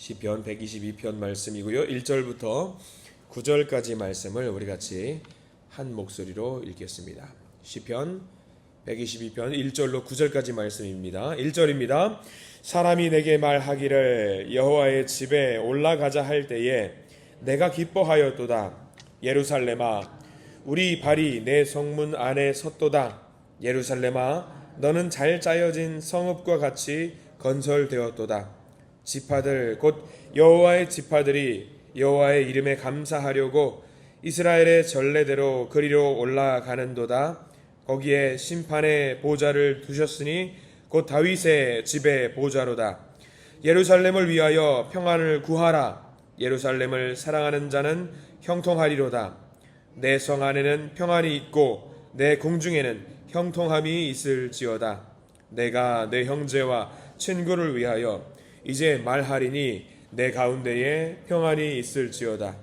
시편 122편 말씀이고요. 1절부터 9절까지 말씀을 우리 같이 한 목소리로 읽겠습니다. 시편 122편 1절로 9절까지 말씀입니다. 1절입니다. 사람이 내게 말하기를 여호와의 집에 올라가자 할 때에 내가 기뻐하였도다. 예루살렘아 우리 발이 내 성문 안에 섰도다. 예루살렘아 너는 잘 짜여진 성읍과 같이 건설되었도다. 지파들 곧 여호와의 지파들이 여호와의 이름에 감사하려고 이스라엘의 전례대로 그리로 올라가는도다. 거기에 심판의 보좌를 두셨으니 곧 다윗의 집의 보좌로다. 예루살렘을 위하여 평안을 구하라. 예루살렘을 사랑하는 자는 형통하리로다. 내 성 안에는 평안이 있고 내 궁중에는 형통함이 있을지어다. 내가 내 형제와 친구를 위하여 이제 말하리니 내 가운데에 평안이 있을지어다.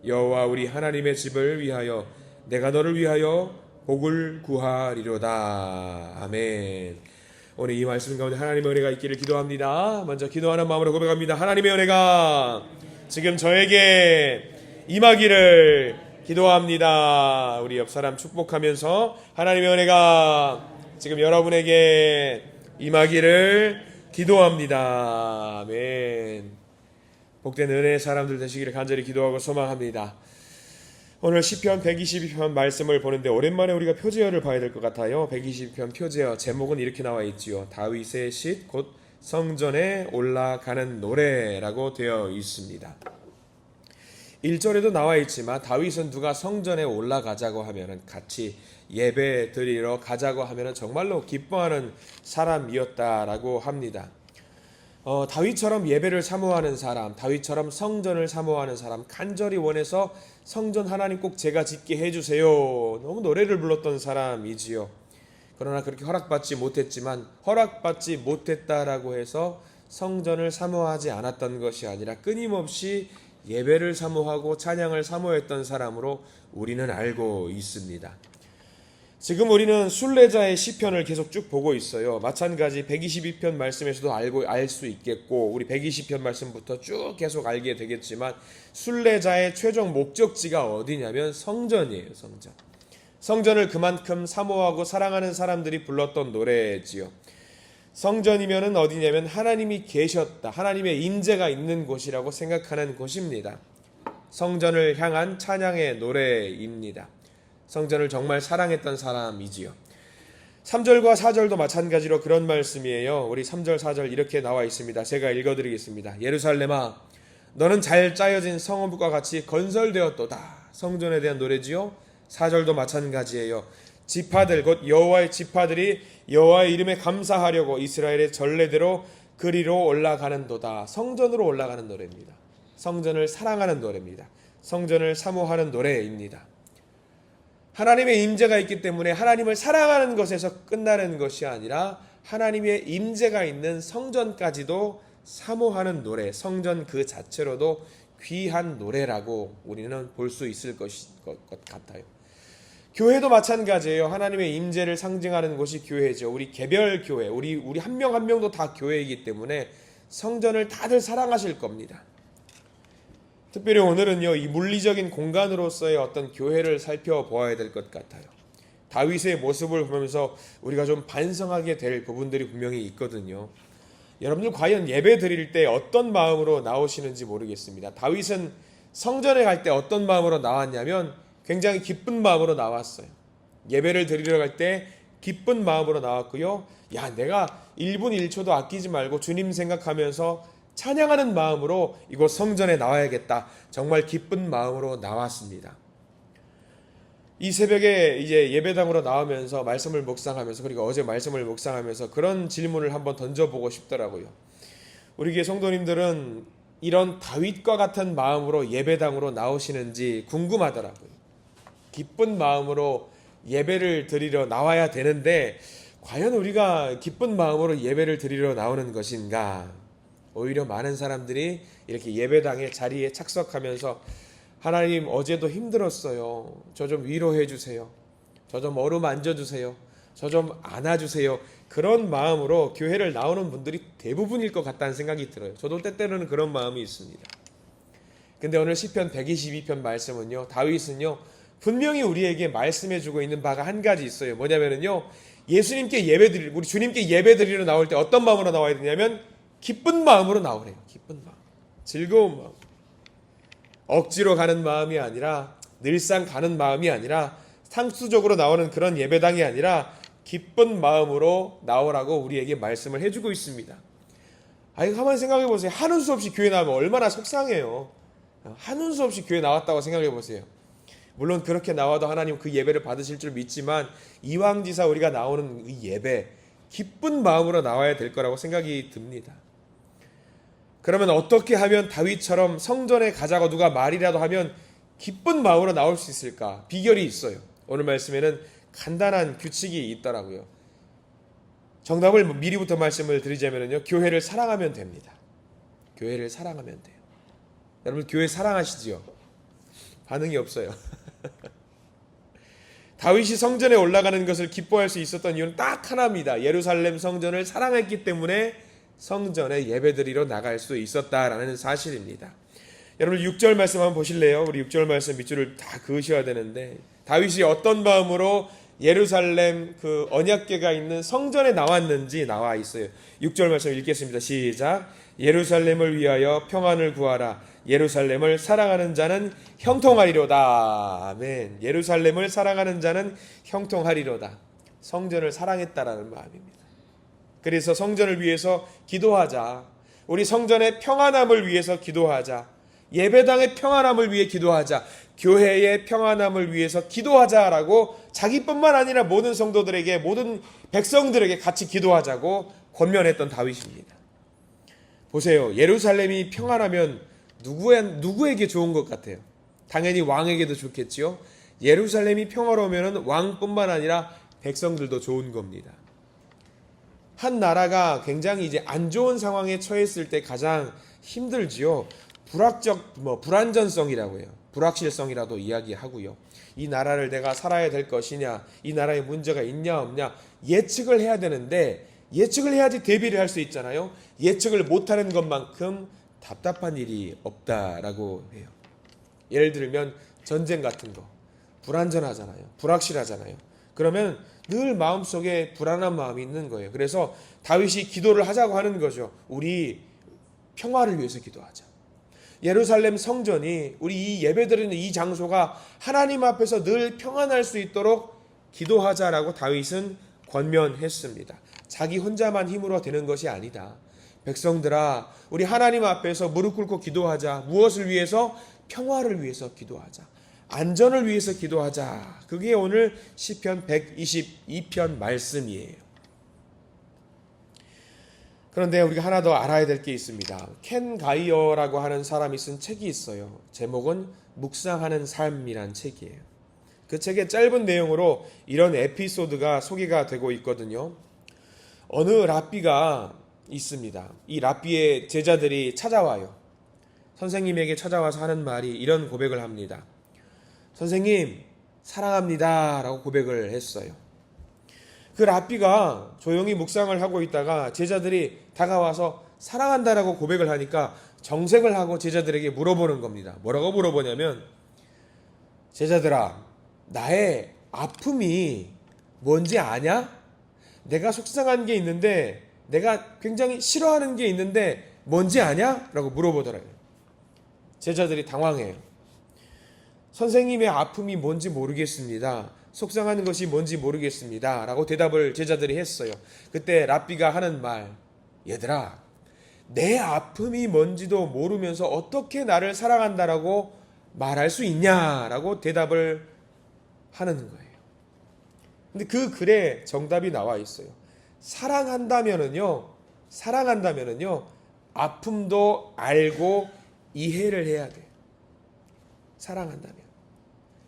여호와 우리 하나님의 집을 위하여 내가 너를 위하여 복을 구하리로다. 아멘. 오늘 이 말씀 가운데 하나님의 은혜가 있기를 기도합니다. 먼저 기도하는 마음으로 고백합니다. 하나님의 은혜가 지금 저에게 임하기를 기도합니다. 우리 옆 사람 축복하면서 하나님의 은혜가 지금 여러분에게 임하기를 기도합니다. 아멘. 복된 은혜의 사람들 되시기를 간절히 기도하고 소망합니다. 오늘 시편 122편 말씀을 보는데 오랜만에 우리가 표제어를 봐야 될 것 같아요. 122편 표제어 제목은 이렇게 나와 있지요. 다윗의 시 곧 성전에 올라가는 노래라고 되어 있습니다. 1절에도 나와 있지만 다윗은 누가 성전에 올라가자고 하면은 같이 예배 드리러 가자고 하면은 정말로 기뻐하는 사람이었다라고 합니다. 다윗처럼 예배를 사모하는 사람, 다윗처럼 성전을 사모하는 사람, 간절히 원해서 성전 하나님 꼭 제가 짓게 해주세요. 너무 노래를 불렀던 사람이지요. 그러나 그렇게 허락받지 못했지만 허락받지 못했다라고 해서 성전을 사모하지 않았던 것이 아니라 끊임없이 예배를 사모하고 찬양을 사모했던 사람으로 우리는 알고 있습니다. 지금 우리는 순례자의 시편을 계속 쭉 보고 있어요. 마찬가지 122편 말씀에서도 알 수 있겠고 우리 120편 말씀부터 쭉 계속 알게 되겠지만 순례자의 최종 목적지가 어디냐면 성전이에요. 성전. 성전을 그만큼 사모하고 사랑하는 사람들이 불렀던 노래지요. 성전이면은 어디냐면 하나님이 계셨다. 하나님의 임재가 있는 곳이라고 생각하는 곳입니다. 성전을 향한 찬양의 노래입니다. 성전을 정말 사랑했던 사람이지요. 3절과 4절도 마찬가지로 그런 말씀이에요. 우리 3절 4절 이렇게 나와 있습니다. 제가 읽어드리겠습니다. 예루살렘아 너는 잘 짜여진 성읍과 같이 건설되었도다. 성전에 대한 노래지요. 4절도 마찬가지예요. 지파들 곧 여호와의 지파들이 여호와의 이름에 감사하려고 이스라엘의 전례대로 그리로 올라가는도다. 성전으로 올라가는 노래입니다. 성전을 사랑하는 노래입니다. 성전을 사모하는 노래입니다. 하나님의 임재가 있기 때문에 하나님을 사랑하는 것에서 끝나는 것이 아니라 하나님의 임재가 있는 성전까지도 사모하는 노래, 성전 그 자체로도 귀한 노래라고 우리는 볼 수 있을 것 같아요. 교회도 마찬가지예요. 하나님의 임재를 상징하는 곳이 교회죠. 우리 개별 교회, 우리 한 명 한 명도 다 교회이기 때문에 성전을 다들 사랑하실 겁니다. 특별히 오늘은요, 이 물리적인 공간으로서의 어떤 교회를 살펴보아야 될 것 같아요. 다윗의 모습을 보면서 우리가 좀 반성하게 될 부분들이 분명히 있거든요. 여러분들 과연 예배 드릴 때 어떤 마음으로 나오시는지 모르겠습니다. 다윗은 성전에 갈 때 어떤 마음으로 나왔냐면 굉장히 기쁜 마음으로 나왔어요. 예배를 드리러 갈 때 기쁜 마음으로 나왔고요. 내가 1분 1초도 아끼지 말고 주님 생각하면서 찬양하는 마음으로 이곳 성전에 나와야겠다. 정말 기쁜 마음으로 나왔습니다. 이 새벽에 이제 예배당으로 나오면서 말씀을 묵상하면서 그리고 어제 말씀을 묵상하면서 그런 질문을 한번 던져보고 싶더라고요. 우리 교회 성도님들은 이런 다윗과 같은 마음으로 예배당으로 나오시는지 궁금하더라고요. 기쁜 마음으로 예배를 드리러 나와야 되는데 과연 우리가 기쁜 마음으로 예배를 드리러 나오는 것인가? 오히려 많은 사람들이 이렇게 예배당의 자리에 착석하면서 하나님 어제도 힘들었어요. 저 좀 위로해 주세요. 저 좀 어루만져 주세요. 저 좀 안아주세요. 그런 마음으로 교회를 나오는 분들이 대부분일 것 같다는 생각이 들어요. 저도 때때로는 그런 마음이 있습니다. 근데 오늘 시편 122편 말씀은요, 다윗은요 분명히 우리에게 말씀해주고 있는 바가 한 가지 있어요. 뭐냐면요, 예수님께 예배드리고 우리 주님께 예배드리러 나올 때 어떤 마음으로 나와야 되냐면 기쁜 마음으로 나오래요. 기쁜 마음, 즐거운 마음. 억지로 가는 마음이 아니라, 늘상 가는 마음이 아니라, 상수적으로 나오는 그런 예배당이 아니라 기쁜 마음으로 나오라고 우리에게 말씀을 해주고 있습니다. 아니, 가만히 생각해 보세요. 하는 수 없이 교회 나오면 얼마나 속상해요. 하는 수 없이 교회 나왔다고 생각해 보세요. 물론 그렇게 나와도 하나님 그 예배를 받으실 줄 믿지만 이왕지사 우리가 나오는 이 예배 기쁜 마음으로 나와야 될 거라고 생각이 듭니다. 그러면 어떻게 하면 다윗처럼 성전에 가자고 누가 말이라도 하면 기쁜 마음으로 나올 수 있을까? 비결이 있어요. 오늘 말씀에는 간단한 규칙이 있더라고요. 정답을 미리부터 말씀을 드리자면요, 교회를 사랑하면 됩니다. 교회를 사랑하면 돼요. 여러분 교회 사랑하시지요? 반응이 없어요. 다윗이 성전에 올라가는 것을 기뻐할 수 있었던 이유는 딱 하나입니다. 예루살렘 성전을 사랑했기 때문에 성전에 예배드리러 나갈 수 있었다라는 사실입니다. 여러분 6절 말씀 한번 보실래요? 우리 6절 말씀 밑줄을 다 그으셔야 되는데, 다윗이 어떤 마음으로 예루살렘 그 언약궤가 있는 성전에 나왔는지 나와 있어요. 6절 말씀 읽겠습니다. 시작. 예루살렘을 위하여 평안을 구하라. 예루살렘을 사랑하는 자는 형통하리로다. 아멘. 예루살렘을 사랑하는 자는 형통하리로다. 성전을 사랑했다라는 마음입니다. 그래서 성전을 위해서 기도하자. 우리 성전의 평안함을 위해서 기도하자. 예배당의 평안함을 위해 기도하자. 교회의 평안함을 위해서 기도하자라고 자기뿐만 아니라 모든 성도들에게, 모든 백성들에게 같이 기도하자고 권면했던 다윗입니다. 보세요. 예루살렘이 평안하면 누구에게 좋은 것 같아요? 당연히 왕에게도 좋겠지요. 예루살렘이 평화로우면 왕뿐만 아니라 백성들도 좋은 겁니다. 한 나라가 굉장히 이제 안 좋은 상황에 처했을 때 가장 힘들지요. 불안전성이라고 해요. 불확실성이라도 이야기하고요. 이 나라를 내가 살아야 될 것이냐, 이 나라에 문제가 있냐 없냐 예측을 해야 되는데, 예측을 해야지 대비를 할 수 있잖아요. 예측을 못하는 것만큼 답답한 일이 없다라고 해요. 예를 들면 전쟁 같은 거 불안전하잖아요. 불확실하잖아요. 그러면 늘 마음속에 불안한 마음이 있는 거예요. 그래서 다윗이 기도를 하자고 하는 거죠. 우리 평화를 위해서 기도하자. 예루살렘 성전이, 우리 이 예배드리는 이 장소가 하나님 앞에서 늘 평안할 수 있도록 기도하자라고 다윗은 권면했습니다. 자기 혼자만 힘으로 되는 것이 아니다. 백성들아, 우리 하나님 앞에서 무릎 꿇고 기도하자. 무엇을 위해서? 평화를 위해서 기도하자. 안전을 위해서 기도하자. 그게 오늘 시편 122편 말씀이에요. 그런데 우리가 하나 더 알아야 될 게 있습니다. 켄 가이어라고 하는 사람이 쓴 책이 있어요. 제목은 묵상하는 삶이란 책이에요. 그 책의 짧은 내용으로 이런 에피소드가 소개가 되고 있거든요. 어느 랍비가 있습니다. 이 랍비의 제자들이 찾아와요. 선생님에게 찾아와서 하는 말이 이런 고백을 합니다. 선생님, 사랑합니다 라고 고백을 했어요. 그 랍비가 조용히 묵상을 하고 있다가 제자들이 다가와서 사랑한다라고 고백을 하니까 정색을 하고 제자들에게 물어보는 겁니다. 뭐라고 물어보냐면, 제자들아, 나의 아픔이 뭔지 아냐? 내가 속상한 게 있는데, 내가 굉장히 싫어하는 게 있는데 뭔지 아냐? 라고 물어보더라고요. 제자들이 당황해요. 선생님의 아픔이 뭔지 모르겠습니다. 속상한 것이 뭔지 모르겠습니다. 라고 대답을 제자들이 했어요. 그때 랍비가 하는 말, 얘들아, 내 아픔이 뭔지도 모르면서 어떻게 나를 사랑한다라고 말할 수 있냐라고 대답을 하는 거예요. 근데 그 글에 정답이 나와 있어요. 사랑한다면은요, 아픔도 알고 이해를 해야 돼요. 사랑한다면.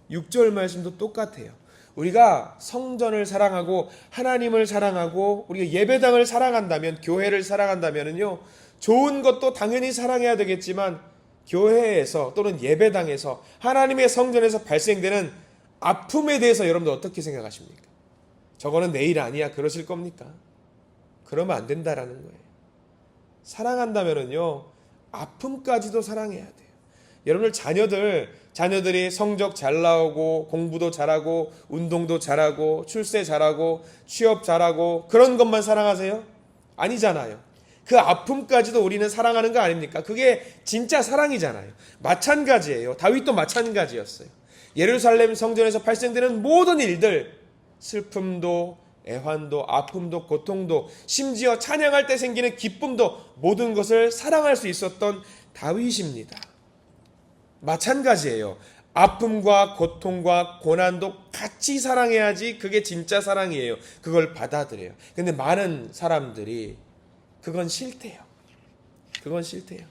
6절 말씀도 똑같아요. 우리가 성전을 사랑하고 하나님을 사랑하고 우리가 예배당을 사랑한다면, 교회를 사랑한다면은요, 좋은 것도 당연히 사랑해야 되겠지만 교회에서 또는 예배당에서 하나님의 성전에서 발생되는 아픔에 대해서 여러분들 어떻게 생각하십니까? 저거는 내 일 아니야 그러실 겁니까? 그러면 안 된다라는 거예요. 사랑한다면은요, 아픔까지도 사랑해야 돼요. 여러분들 자녀들이 성적 잘 나오고 공부도 잘하고 운동도 잘하고 출세 잘하고 취업 잘하고 그런 것만 사랑하세요? 아니잖아요. 그 아픔까지도 우리는 사랑하는 거 아닙니까? 그게 진짜 사랑이잖아요. 마찬가지예요. 다윗도 마찬가지였어요. 예루살렘 성전에서 발생되는 모든 일들, 슬픔도 애환도 아픔도 고통도 심지어 찬양할 때 생기는 기쁨도 모든 것을 사랑할 수 있었던 다윗입니다. 마찬가지예요. 아픔과 고통과 고난도 같이 사랑해야지 그게 진짜 사랑이에요. 그걸 받아들여요. 근데 많은 사람들이 그건 싫대요. 그건 싫대요.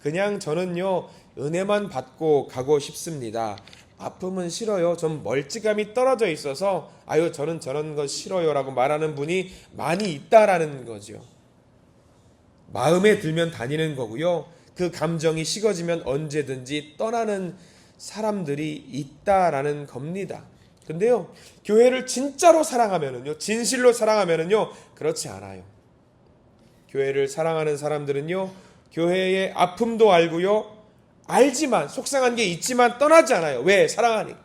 그냥 저는요, 은혜만 받고 가고 싶습니다. 아픔은 싫어요. 좀 멀찌감이 떨어져 있어서 아유 저는 저런 거 싫어요 라고 말하는 분이 많이 있다라는 거죠. 마음에 들면 다니는 거고요. 그 감정이 식어지면 언제든지 떠나는 사람들이 있다라는 겁니다. 근데요, 교회를 진짜로 사랑하면은요, 진실로 사랑하면은요, 그렇지 않아요. 교회를 사랑하는 사람들은요, 교회의 아픔도 알고요, 알지만 속상한 게 있지만 떠나지 않아요. 왜? 사랑하니까.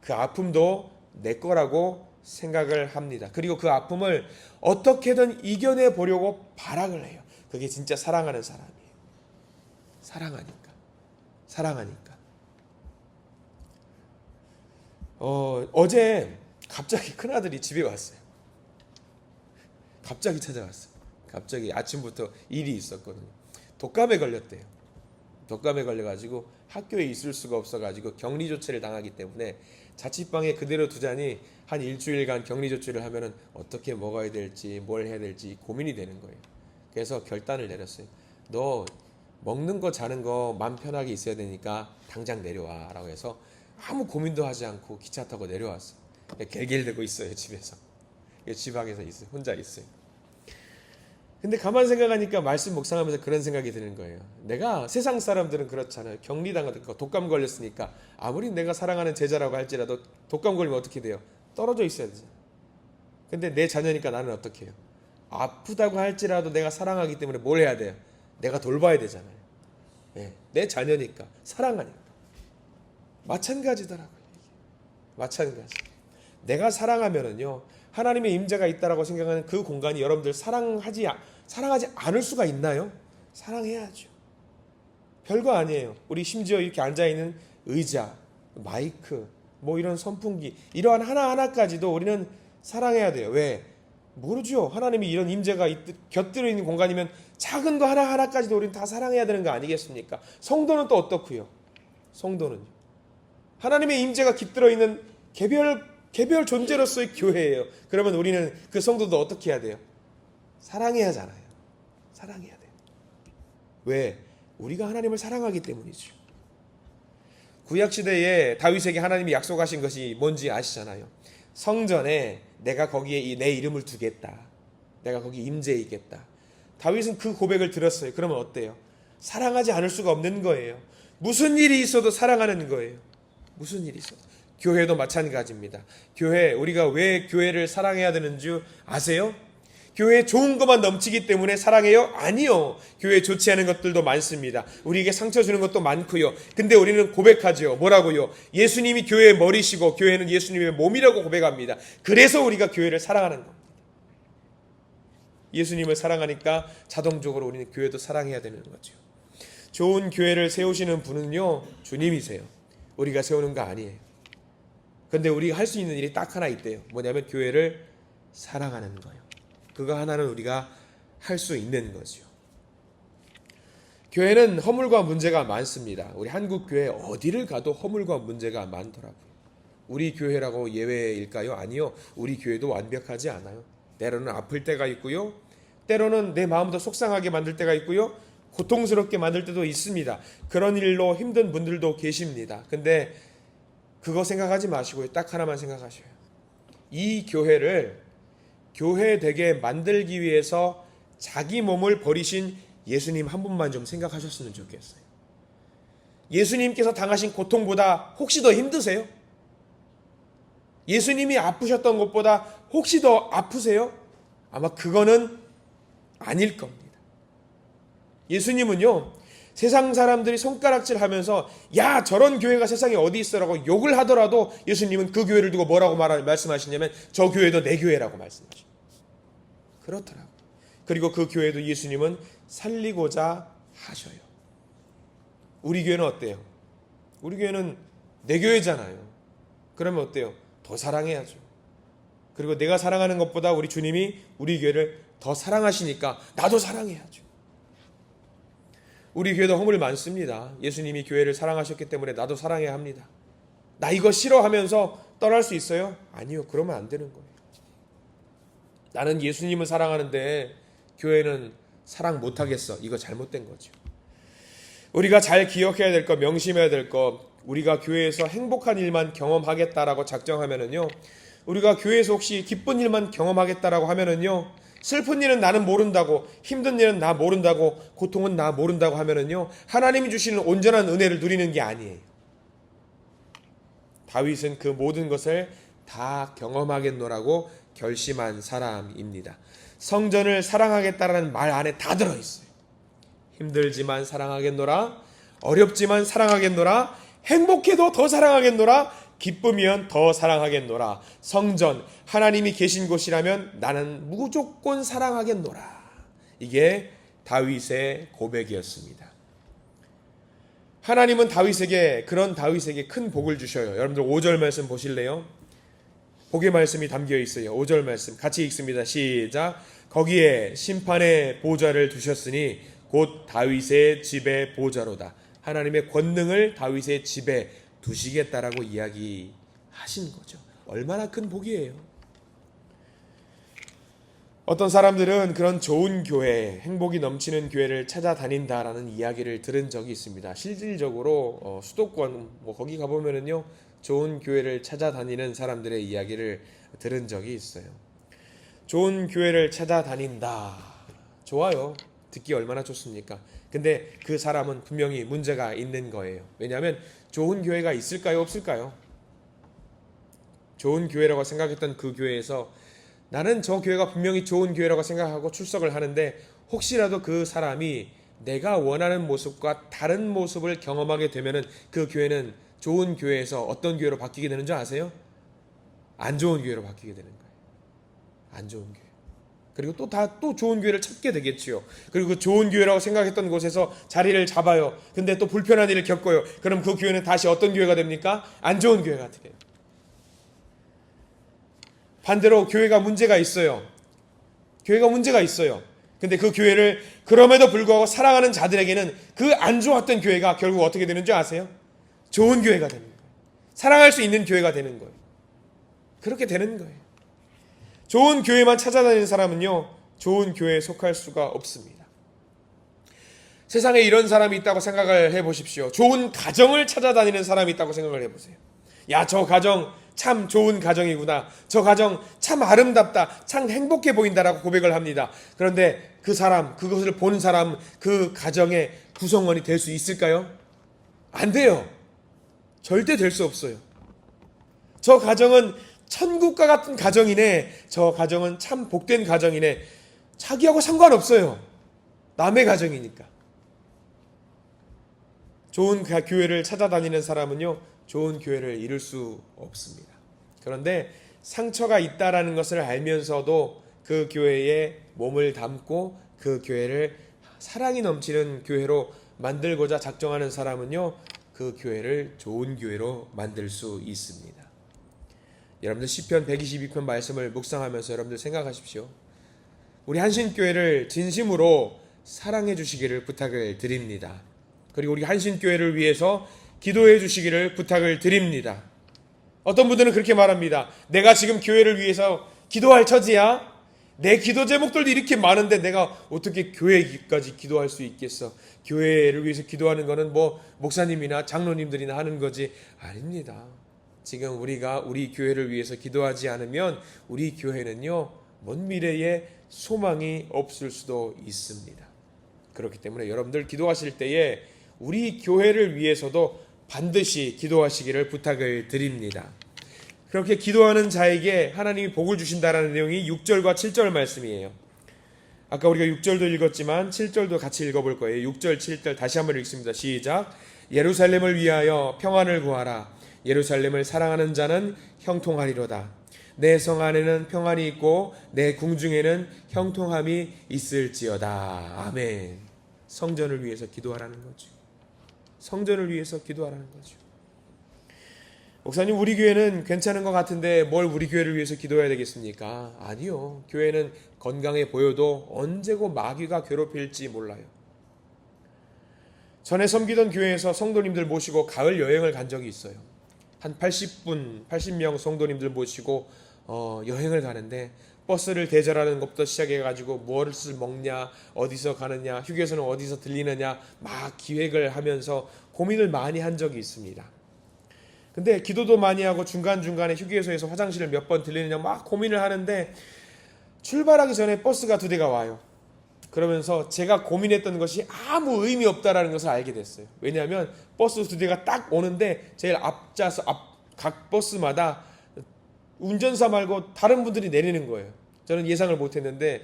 그 아픔도 내 거라고 생각을 합니다. 그리고 그 아픔을 어떻게든 이겨내 보려고 발악을 해요. 그게 진짜 사랑하는 사람이에요. 사랑하니까. 어제 갑자기 큰아들이 집에 왔어요. 갑자기 찾아왔어요. 갑자기 아침부터 일이 있었거든요. 독감에 걸렸대요. 독감에 걸려가지고 학교에 있을 수가 없어가지고 격리 조치를 당하기 때문에 자취방에 그대로 두자니 한 일주일간 격리 조치를 하면은 어떻게 먹어야 될지 뭘 해야 될지 고민이 되는 거예요. 그래서 결단을 내렸어요. 너 먹는 거 자는 거 마음 편하게 있어야 되니까 당장 내려와 라고 해서 아무 고민도 하지 않고 기차 타고 내려왔어요. 갤갤대고 있어요. 집에서. 지방에서 있어요. 혼자 있어요. 근데 가만 생각하니까 말씀 묵상하면서 그런 생각이 드는 거예요. 내가 세상 사람들은 그렇잖아요. 격리당하고 독감 걸렸으니까 아무리 내가 사랑하는 제자라고 할지라도 독감 걸리면 어떻게 돼요? 떨어져 있어야 되잖아요. 근데 내 자녀니까 나는 어떻게 해요? 아프다고 할지라도 내가 사랑하기 때문에 뭘 해야 돼요? 내가 돌봐야 되잖아요. 네, 내 자녀니까 사랑하니까. 마찬가지더라고요. 마찬가지. 내가 사랑하면은요, 하나님의 임재가 있다라고 생각하는 그 공간이 여러분들 사랑하지 않을 수가 있나요? 사랑해야죠. 별거 아니에요. 우리 심지어 이렇게 앉아있는 의자, 마이크, 뭐 이런 선풍기, 이러한 하나하나까지도 우리는 사랑해야 돼요. 왜? 모르죠. 하나님이 이런 임재가 곁들여 있는 공간이면 작은 거 하나하나까지도 우리는 다 사랑해야 되는 거 아니겠습니까? 성도는 또 어떻고요? 성도는요. 하나님의 임재가 깃들어 있는 개별 존재로서의 교회예요. 그러면 우리는 그 성도도 어떻게 해야 돼요? 사랑해야 하잖아요. 사랑해야 돼요. 왜? 우리가 하나님을 사랑하기 때문이죠. 구약시대에 다윗에게 하나님이 약속하신 것이 뭔지 아시잖아요. 성전에 내가 거기에 내 이름을 두겠다. 내가 거기 임재에 있겠다. 다윗은 그 고백을 들었어요. 그러면 어때요? 사랑하지 않을 수가 없는 거예요. 무슨 일이 있어도 사랑하는 거예요. 무슨 일이 있어도. 교회도 마찬가지입니다. 우리가 왜 교회를 사랑해야 되는 줄 아세요? 교회에 좋은 것만 넘치기 때문에 사랑해요? 아니요. 교회에 좋지 않은 것들도 많습니다. 우리에게 상처 주는 것도 많고요. 근데 우리는 고백하죠. 뭐라고요? 예수님이 교회의 머리시고 교회는 예수님의 몸이라고 고백합니다. 그래서 우리가 교회를 사랑하는 겁니다. 예수님을 사랑하니까 자동적으로 우리는 교회도 사랑해야 되는 거죠. 좋은 교회를 세우시는 분은요, 주님이세요. 우리가 세우는 거 아니에요. 근데 우리가 할 수 있는 일이 딱 하나 있대요. 뭐냐면 교회를 사랑하는 거예요. 그거 하나는 우리가 할 수 있는 거죠. 교회는 허물과 문제가 많습니다. 우리 한국 교회 어디를 가도 허물과 문제가 많더라고요. 우리 교회라고 예외일까요? 아니요. 우리 교회도 완벽하지 않아요. 때로는 아플 때가 있고요. 때로는 내 마음도 속상하게 만들 때가 있고요. 고통스럽게 만들 때도 있습니다. 그런 일로 힘든 분들도 계십니다. 근데 그거 생각하지 마시고요. 딱 하나만 생각하셔요. 이 교회를 교회 되게 만들기 위해서 자기 몸을 버리신 예수님 한 분만 좀 생각하셨으면 좋겠어요. 예수님께서 당하신 고통보다 혹시 더 힘드세요? 예수님이 아프셨던 것보다 혹시 더 아프세요? 아마 그거는 아닐 겁니다. 예수님은요, 세상 사람들이 손가락질 하면서 야 저런 교회가 세상에 어디 있어라고 욕을 하더라도 예수님은 그 교회를 두고 뭐라고 말씀하시냐면 저 교회도 내 교회라고 말씀하십니다. 그렇더라고요. 그리고 그 교회도 예수님은 살리고자 하셔요. 우리 교회는 어때요? 우리 교회는 내 교회잖아요. 그러면 어때요? 더 사랑해야죠. 그리고 내가 사랑하는 것보다 우리 주님이 우리 교회를 더 사랑하시니까 나도 사랑해야죠. 우리 교회도 허물 많습니다. 예수님이 교회를 사랑하셨기 때문에 나도 사랑해야 합니다. 나 이거 싫어하면서 떠날 수 있어요? 아니요. 그러면 안 되는 거예요. 나는 예수님을 사랑하는데 교회는 사랑 못하겠어. 이거 잘못된 거죠. 우리가 잘 기억해야 될 것, 명심해야 될 것, 우리가 교회에서 행복한 일만 경험하겠다라고 작정하면은요, 우리가 교회에서 혹시 기쁜 일만 경험하겠다라고 하면은요, 슬픈 일은 나는 모른다고, 힘든 일은 나 모른다고, 고통은 나 모른다고 하면은요, 하나님이 주시는 온전한 은혜를 누리는 게 아니에요. 다윗은 그 모든 것을 다 경험하겠노라고 결심한 사람입니다. 성전을 사랑하겠다라는 말 안에 다 들어있어요. 힘들지만 사랑하겠노라, 어렵지만 사랑하겠노라, 행복해도 더 사랑하겠노라, 기쁘면 더 사랑하겠노라. 성전, 하나님이 계신 곳이라면 나는 무조건 사랑하겠노라. 이게 다윗의 고백이었습니다. 하나님은 그런 다윗에게 큰 복을 주셔요. 여러분들 5절 말씀 보실래요? 복의 말씀이 담겨 있어요. 5절 말씀 같이 읽습니다. 시작. 거기에 심판의 보좌를 두셨으니 곧 다윗의 집의 보좌로다. 하나님의 권능을 다윗의 집에 두시겠다라고 이야기하신 거죠. 얼마나 큰 복이에요. 어떤 사람들은 그런 좋은 교회, 행복이 넘치는 교회를 찾아다닌다라는 이야기를 들은 적이 있습니다. 실질적으로 수도권 거기 가보면은요, 좋은 교회를 찾아다니는 사람들의 이야기를 들은 적이 있어요. 좋은 교회를 찾아다닌다. 좋아요. 듣기 얼마나 좋습니까? 근데 그 사람은 분명히 문제가 있는 거예요. 왜냐하면 좋은 교회가 있을까요? 없을까요? 좋은 교회라고 생각했던 그 교회에서 나는 저 교회가 분명히 좋은 교회라고 생각하고 출석을 하는데 혹시라도 그 사람이 내가 원하는 모습과 다른 모습을 경험하게 되면은 그 교회는 좋은 교회에서 어떤 교회로 바뀌게 되는 줄 아세요? 안 좋은 교회로 바뀌게 되는 거예요. 안 좋은 교회. 그리고 또 좋은 교회를 찾게 되겠지요. 그리고 그 좋은 교회라고 생각했던 곳에서 자리를 잡아요. 근데 또 불편한 일을 겪어요. 그럼 그 교회는 다시 어떤 교회가 됩니까? 안 좋은 교회가 돼요. 반대로 교회가 문제가 있어요. 교회가 문제가 있어요. 근데 그 교회를 그럼에도 불구하고 사랑하는 자들에게는 그 안 좋았던 교회가 결국 어떻게 되는 줄 아세요? 좋은 교회가 되는 거예요. 사랑할 수 있는 교회가 되는 거예요. 그렇게 되는 거예요. 좋은 교회만 찾아다니는 사람은요, 좋은 교회에 속할 수가 없습니다. 세상에 이런 사람이 있다고 생각을 해보십시오. 좋은 가정을 찾아다니는 사람이 있다고 생각을 해보세요. 야, 저 가정 참 좋은 가정이구나. 저 가정 참 아름답다. 참 행복해 보인다라고 고백을 합니다. 그런데 그 사람, 그것을 본 사람, 그 가정의 구성원이 될 수 있을까요? 안 돼요. 절대 될 수 없어요. 저 가정은 천국과 같은 가정이네. 저 가정은 참 복된 가정이네. 자기하고 상관없어요. 남의 가정이니까. 좋은 교회를 찾아다니는 사람은요, 좋은 교회를 이룰 수 없습니다. 그런데 상처가 있다라는 것을 알면서도 그 교회에 몸을 담고 그 교회를 사랑이 넘치는 교회로 만들고자 작정하는 사람은요, 그 교회를 좋은 교회로 만들 수 있습니다. 여러분들 시편 122편 말씀을 묵상하면서 여러분들 생각하십시오. 우리 한신교회를 진심으로 사랑해 주시기를 부탁을 드립니다. 그리고 우리 한신교회를 위해서 기도해 주시기를 부탁을 드립니다. 어떤 분들은 그렇게 말합니다. 내가 지금 교회를 위해서 기도할 처지야? 내 기도 제목들도 이렇게 많은데 내가 어떻게 교회까지 기도할 수 있겠어? 교회를 위해서 기도하는 거는 목사님이나 장로님들이나 하는 거지. 아닙니다. 지금 우리가 우리 교회를 위해서 기도하지 않으면 우리 교회는요, 먼 미래에 소망이 없을 수도 있습니다. 그렇기 때문에 여러분들 기도하실 때에 우리 교회를 위해서도 반드시 기도하시기를 부탁을 드립니다. 그렇게 기도하는 자에게 하나님이 복을 주신다라는 내용이 6절과 7절 말씀이에요. 아까 우리가 6절도 읽었지만 7절도 같이 읽어볼 거예요. 6절 7절 다시 한번 읽습니다. 시작. 예루살렘을 위하여 평안을 구하라. 예루살렘을 사랑하는 자는 형통하리로다. 내 성 안에는 평안이 있고 내 궁중에는 형통함이 있을지어다. 아멘. 성전을 위해서 기도하라는 거죠. 성전을 위해서 기도하라는 거죠. 목사님, 우리 교회는 괜찮은 것 같은데 뭘 우리 교회를 위해서 기도해야 되겠습니까? 아니요. 교회는 건강해 보여도 언제고 마귀가 괴롭힐지 몰라요. 전에 섬기던 교회에서 성도님들 모시고 가을 여행을 간 적이 있어요. 한 80명 성도님들 모시고 여행을 가는데 버스를 대절하는 것부터 시작해가지고 무엇을 먹냐, 어디서 가느냐, 휴게소는 어디서 들리느냐 막 기획을 하면서 고민을 많이 한 적이 있습니다. 근데 기도도 많이 하고 중간중간에 휴게소에서 화장실을 몇 번 들리느냐 막 고민을 하는데 출발하기 전에 버스가 2대가 와요. 그러면서 제가 고민했던 것이 아무 의미 없다라는 것을 알게 됐어요. 왜냐하면 버스 2대가 딱 오는데 제일 앞좌석 각 버스마다 운전사 말고 다른 분들이 내리는 거예요. 저는 예상을 못했는데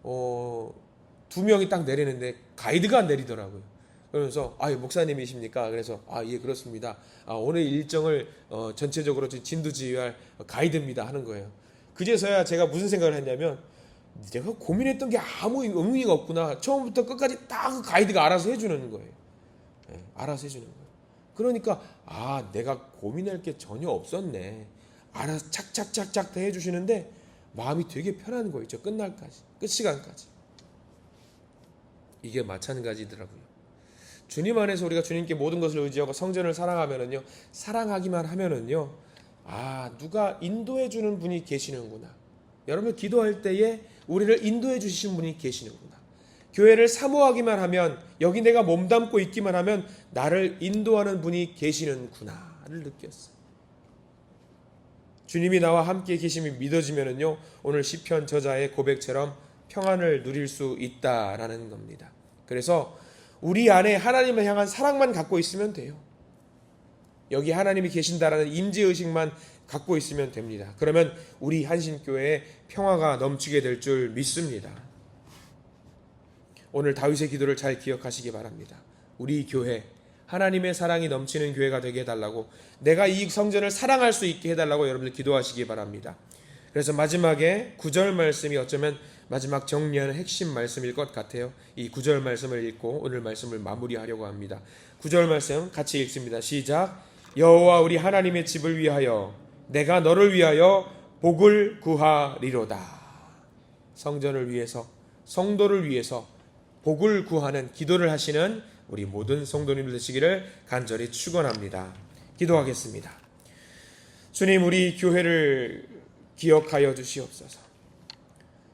2명이 딱 내리는데 가이드가 안 내리더라고요. 그러면서 목사님이십니까? 그래서 예 그렇습니다. 오늘 일정을 전체적으로 진두지휘할 가이드입니다 하는 거예요. 그제서야 제가 무슨 생각을 했냐면 내가 고민했던 게 아무 의미가 없구나. 처음부터 끝까지 딱 그 가이드가 알아서 해주는 거예요. 알아서 해주는 거예요. 그러니까 내가 고민할 게 전혀 없었네. 알아서 착착착착 다 해주시는데 마음이 되게 편한 거예요. 끝날까지, 끝 시간까지. 이게 마찬가지더라고요. 주님 안에서 우리가 주님께 모든 것을 의지하고 성전을 사랑하면은요, 사랑하기만 하면은요, 누가 인도해 주는 분이 계시는구나. 여러분 기도할 때에 우리를 인도해 주시는 분이 계시는구나. 교회를 사모하기만 하면, 여기 내가 몸담고 있기만 하면 나를 인도하는 분이 계시는구나를 느꼈어요. 주님이 나와 함께 계심이 믿어지면은요, 오늘 시편 저자의 고백처럼 평안을 누릴 수 있다라는 겁니다. 그래서 우리 안에 하나님을 향한 사랑만 갖고 있으면 돼요. 여기 하나님이 계신다라는 임재의식만 갖고 있으면 됩니다. 그러면 우리 한신교회에 평화가 넘치게 될 줄 믿습니다. 오늘 다윗의 기도를 잘 기억하시기 바랍니다. 우리 교회, 하나님의 사랑이 넘치는 교회가 되게 해달라고, 내가 이 성전을 사랑할 수 있게 해달라고 여러분들 기도하시기 바랍니다. 그래서 마지막에 9절 말씀이 어쩌면 마지막 정리하는 핵심 말씀일 것 같아요. 이 9절 말씀을 읽고 오늘 말씀을 마무리하려고 합니다. 9절 말씀 같이 읽습니다. 시작. 여호와 우리 하나님의 집을 위하여 내가 너를 위하여 복을 구하리로다. 성전을 위해서, 성도를 위해서 복을 구하는 기도를 하시는 우리 모든 성도님들 되시기를 간절히 축원합니다. 기도하겠습니다. 주님, 우리 교회를 기억하여 주시옵소서.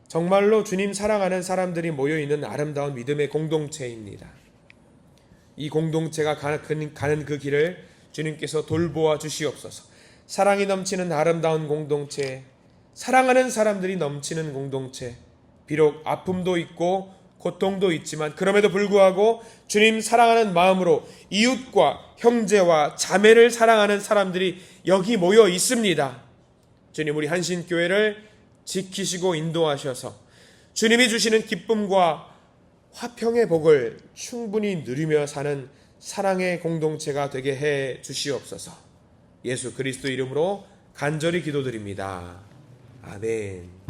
정말로 주님 사랑하는 사람들이 모여있는 아름다운 믿음의 공동체입니다. 이 공동체가 가는 그 길을 주님께서 돌보아 주시옵소서. 사랑이 넘치는 아름다운 공동체, 사랑하는 사람들이 넘치는 공동체, 비록 아픔도 있고 고통도 있지만 그럼에도 불구하고 주님 사랑하는 마음으로 이웃과 형제와 자매를 사랑하는 사람들이 여기 모여 있습니다. 주님, 우리 한신교회를 지키시고 인도하셔서 주님이 주시는 기쁨과 화평의 복을 충분히 누리며 사는 사랑의 공동체가 되게 해 주시옵소서. 예수 그리스도 이름으로 간절히 기도드립니다. 아멘.